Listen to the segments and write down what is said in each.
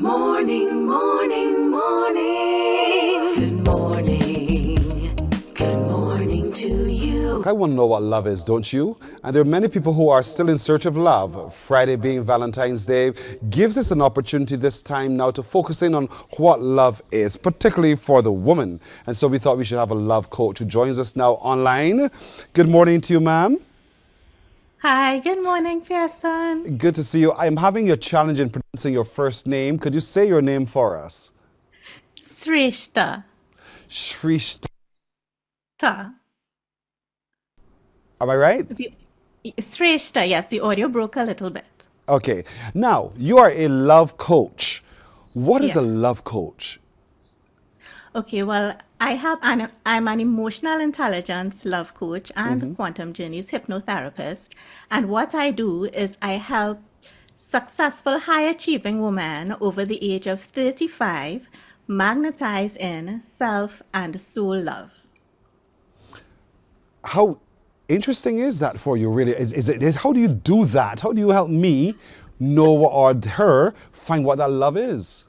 Morning, morning, morning. Good morning. Good morning to you. I want to know what love is, don't you? And there are many people who are still in search of love. Friday being Valentine's Day gives us an opportunity this time now to focus in on what love is, particularly for the woman. And so we thought we should have a love coach who joins us now online. Good morning to you, ma'am. Hi, good morning, Pearson. Good to see you. I'm having a challenge in pronouncing your first name. Could you say your name for us? Shrishta. Shrishta. Ta. Am I right? Shrishta, yes, the audio broke a little bit. Okay. Now, you are a love coach. What is a Yeah. love coach? Okay, well, I'm an emotional intelligence love coach and quantum journeys hypnotherapist. And what I do is I help successful high achieving women over the age of 35 magnetize in self and soul love. How interesting is that for you, really? How do you do that? How do you help me know or her find what that love is?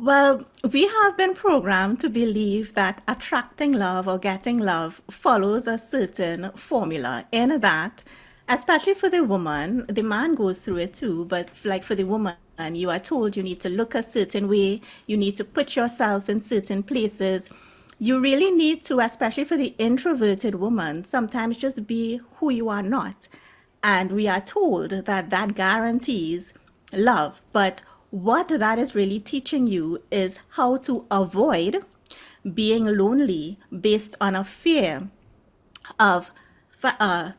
Well, we have been programmed to believe that attracting love or getting love follows a certain formula, in that, especially for the woman, the man goes through it too, but like for the woman, you are told you need to look a certain way, you need to put yourself in certain places. You really need to, especially for the introverted woman, sometimes just be who you are not. And we are told that that guarantees love. But what that is really teaching you is how to avoid being lonely based on a fear of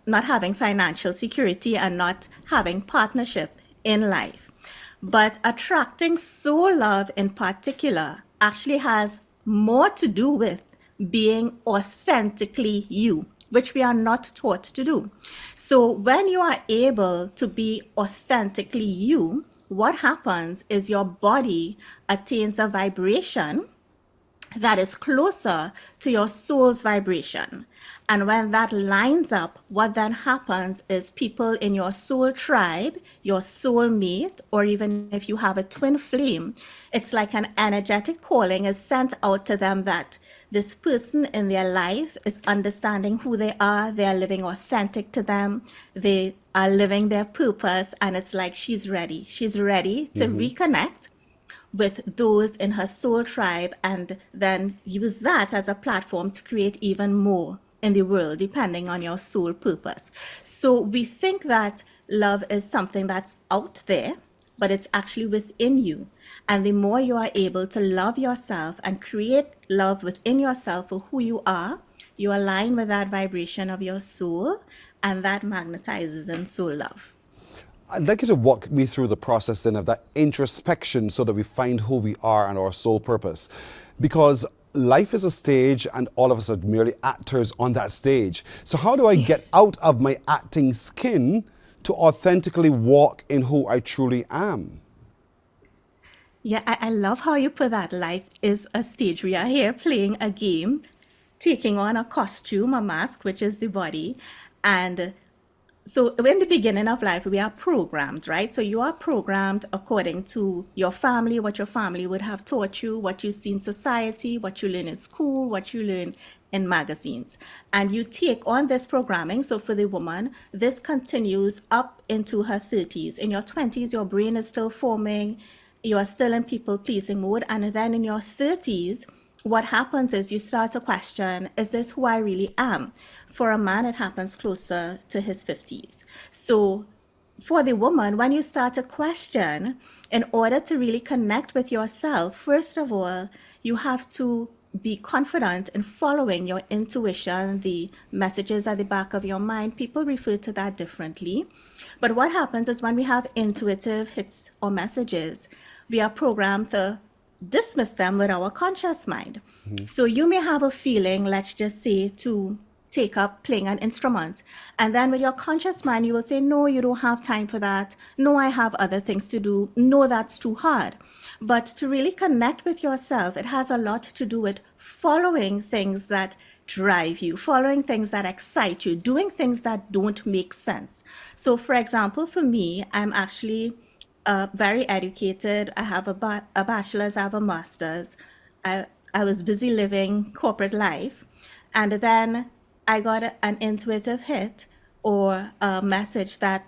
not having financial security and not having partnership in life. But attracting soul love in particular actually has more to do with being authentically you, which we are not taught to do. So when you are able to be authentically you, what happens is your body attains a vibration that is closer to your soul's vibration. And when that lines up, what then happens is people in your soul tribe, your soul mate, or even if you have a twin flame, it's like an energetic calling is sent out to them that this person in their life is understanding who they are living authentic to them, they are living their purpose, and it's like she's ready to reconnect with those in her soul tribe, and then use that as a platform to create even more in the world, depending on your soul purpose. So we think that love is something that's out there, but it's actually within you. And the more you are able to love yourself and create love within yourself for who you are, you align with that vibration of your soul, and that magnetizes in soul love. I'd like you to walk me through the process then of that introspection so that we find who we are and our soul purpose. Because life is a stage and all of us are merely actors on that stage. So how do I get out of my acting skin to authentically walk in who I truly am? Yeah, I love how you put that. Life is a stage. We are here playing a game, taking on a costume, a mask, which is the body. And so in the beginning of life, we are programmed, right? So you are programmed according to your family, what your family would have taught you, what you see in society, what you learn in school, what you learn in magazines. And you take on this programming. So for the woman, this continues up into her 30s. In your 20s, your brain is still forming. You are still in people-pleasing mode. And then in your 30s, what happens is you start to question, is this who I really am? For a man, it happens closer to his 50s. So for the woman, when you start to question, in order to really connect with yourself, first of all, you have to be confident in following your intuition, the messages at the back of your mind. People refer to that differently. But what happens is when we have intuitive hits or messages, we are programmed to dismiss them with our conscious mind. So you may have a feeling, let's just say, to take up playing an instrument. And then with your conscious mind, you will say, no, you don't have time for that. No, I have other things to do. No, that's too hard. But to really connect with yourself, it has a lot to do with following things that drive you, following things that excite you, doing things that don't make sense. So for example, for me, I'm actually very educated. I have a bachelor's, I have a master's. I, I was busy living corporate life. And then I got an intuitive hit or a message that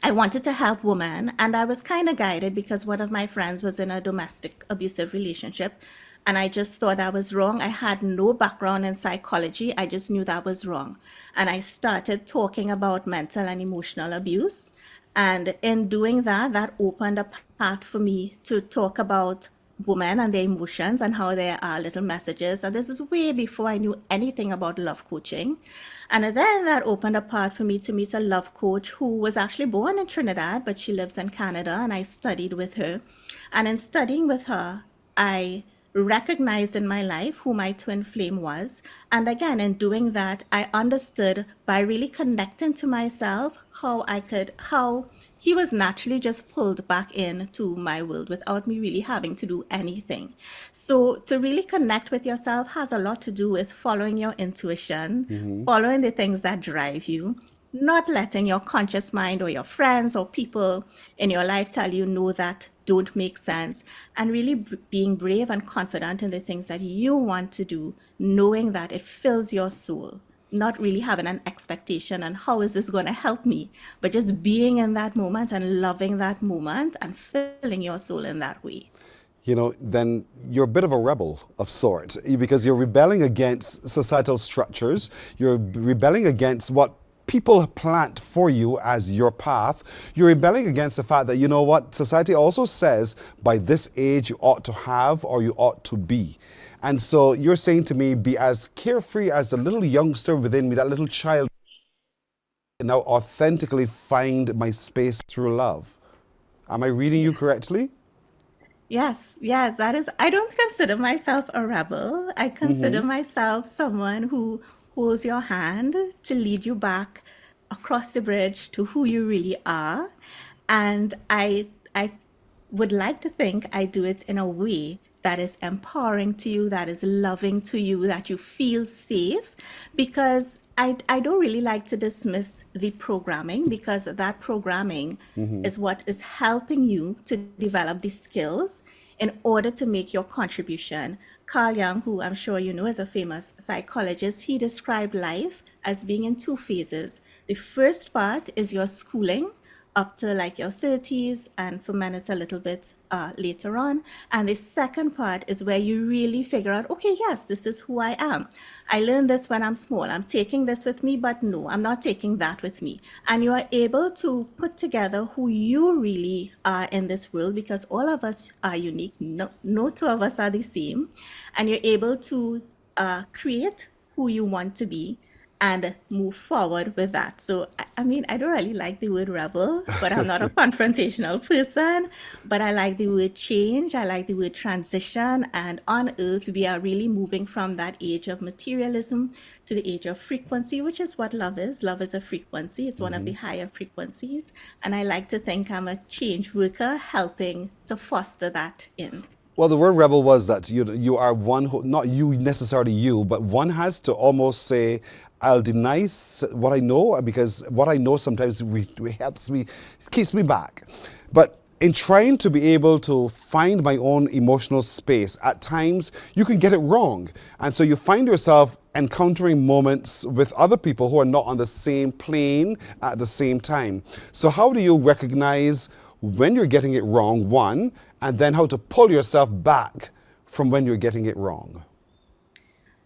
I wanted to help women, and I was kind of guided because one of my friends was in a domestic abusive relationship, and I just thought I was wrong. I had no background in psychology, I just knew that was wrong. And I started talking about mental and emotional abuse. And in doing that, that opened a path for me to talk about women and their emotions and how there are little messages. And this is way before I knew anything about love coaching. And then that opened a path for me to meet a love coach who was actually born in Trinidad, but she lives in Canada, and I studied with her. And in studying with her, I recognized in my life who my twin flame was. And again, in doing that, I understood by really connecting to myself how he was naturally just pulled back into my world without me really having to do anything. So to really connect with yourself has a lot to do with following your intuition, following the things that drive you, not letting your conscious mind or your friends or people in your life tell you no, that don't make sense, and really being brave and confident in the things that you want to do, knowing that it fills your soul, not really having an expectation and how is this going to help me, but just being in that moment and loving that moment and filling your soul in that way. Then you're a bit of a rebel of sorts because you're rebelling against societal structures. You're rebelling against what people plant for you as your path. You're rebelling against the fact that, society also says by this age you ought to have or you ought to be. And so you're saying to me, be as carefree as the little youngster within me, that little child, and now authentically find my space through love. Am I reading you correctly? Yes, yes, that is. I don't consider myself a rebel. I consider myself someone who holds your hand to lead you back across the bridge to who you really are. And I would like to think I do it in a way that is empowering to you, that is loving to you, that you feel safe. Because I don't really like to dismiss the programming because that programming is what is helping you to develop the skills in order to make your contribution. Carl Jung, who I'm sure you know is a famous psychologist, he described life as being in two phases. The first part is your schooling up to like your 30s, and for men it's a little bit later on. And the second part is where you really figure out, okay, yes, this is who I am. I learned this when I'm small. I'm taking this with me, but no, I'm not taking that with me. And you are able to put together who you really are in this world, because all of us are unique. No two of us are the same. And you're able to create who you want to be and move forward with that. So, I mean, I don't really like the word rebel, but I'm not a confrontational person. But I like the word change. I like the word transition. And on earth, we are really moving from that age of materialism to the age of frequency, which is what love is. Love is a frequency, it's one of the higher frequencies. And I like to think I'm a change worker helping to foster that in. Well, the word rebel was that you are one who, not you necessarily you, but one has to almost say, I'll deny what I know because what I know sometimes helps me, keeps me back. But in trying to be able to find my own emotional space, at times you can get it wrong. And so you find yourself encountering moments with other people who are not on the same plane at the same time. So how do you recognize when you're getting it wrong, one, and then how to pull yourself back from when you're getting it wrong?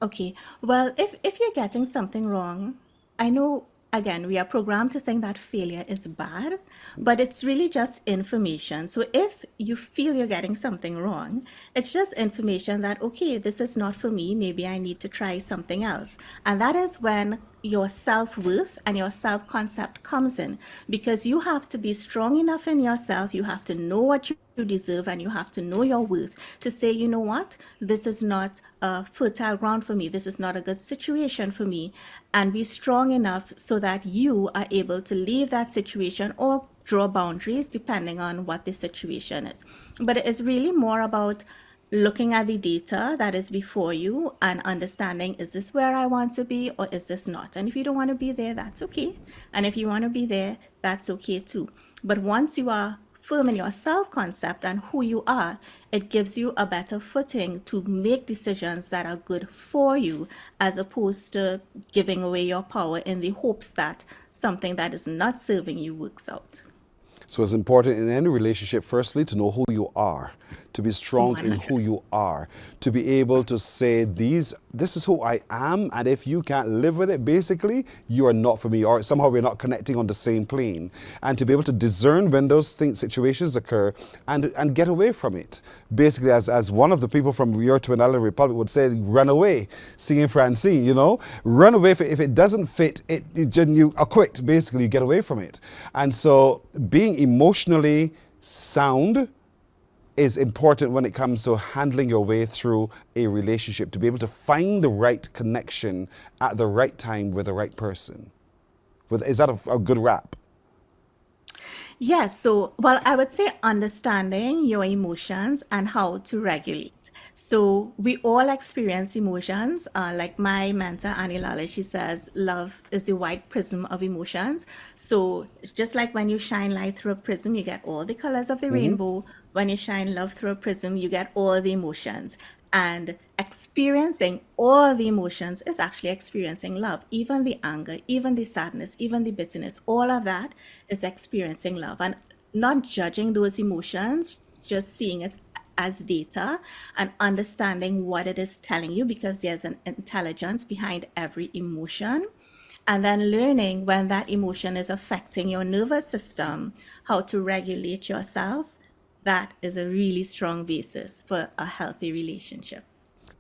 Okay. Well, if you're getting something wrong, I know again we are programmed to think that failure is bad, but it's really just information. So if you feel you're getting something wrong, it's just information that okay, this is not for me, maybe I need to try something else. And that is when your self-worth and your self-concept comes in, because you have to be strong enough in yourself, you have to know what you deserve, and you have to know your worth to say, you know what, this is not a fertile ground for me, this is not a good situation for me, and be strong enough so that you are able to leave that situation or draw boundaries depending on what the situation is. But it is really more about looking at the data that is before you and understanding, is this where I want to be or is this not? And if you don't want to be there, that's okay. And if you want to be there, that's okay too. But once you are firm in your self-concept and who you are, it gives you a better footing to make decisions that are good for you, as opposed to giving away your power in the hopes that something that is not serving you works out. So it's important in any relationship, firstly, to know who you are, to be strong in 100. who you are, to be able to say, this is who I am, and if you can't live with it, basically, you are not for me, or somehow we're not connecting on the same plane. And to be able to discern when those situations occur and get away from it. Basically, as one of the people from your Twin Island Republic would say, run away, singing Francine, you know? Run away, if it doesn't fit, you acquit, basically, you get away from it. And so being emotionally sound is important when it comes to handling your way through a relationship, to be able to find the right connection at the right time with the right person. Is that a good wrap? Yes, so, well, I would say understanding your emotions and how to regulate. So, we all experience emotions. Like my mentor, Annie Lala, she says, love is the white prism of emotions. So, it's just like when you shine light through a prism, you get all the colors of the rainbow. When you shine love through a prism, you get all the emotions. And experiencing all the emotions is actually experiencing love. Even the anger, even the sadness, even the bitterness, all of that is experiencing love. And not judging those emotions, just seeing it as data and understanding what it is telling you, because there's an intelligence behind every emotion. And then learning when that emotion is affecting your nervous system, how to regulate yourself. That is a really strong basis for a healthy relationship.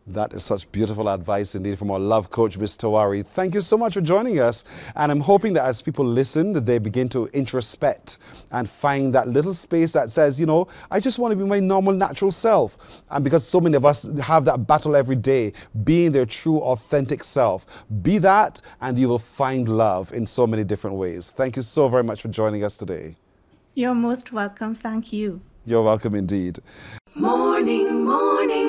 That is such beautiful advice indeed from our love coach, Ms. Tawari. Thank you so much for joining us. And I'm hoping that as people listen, that they begin to introspect and find that little space that says, you know, I just want to be my normal, natural self. And because so many of us have that battle every day, being their true, authentic self. Be that, and you will find love in so many different ways. Thank you so very much for joining us today. You're most welcome. Thank you. You're welcome indeed. Morning, morning.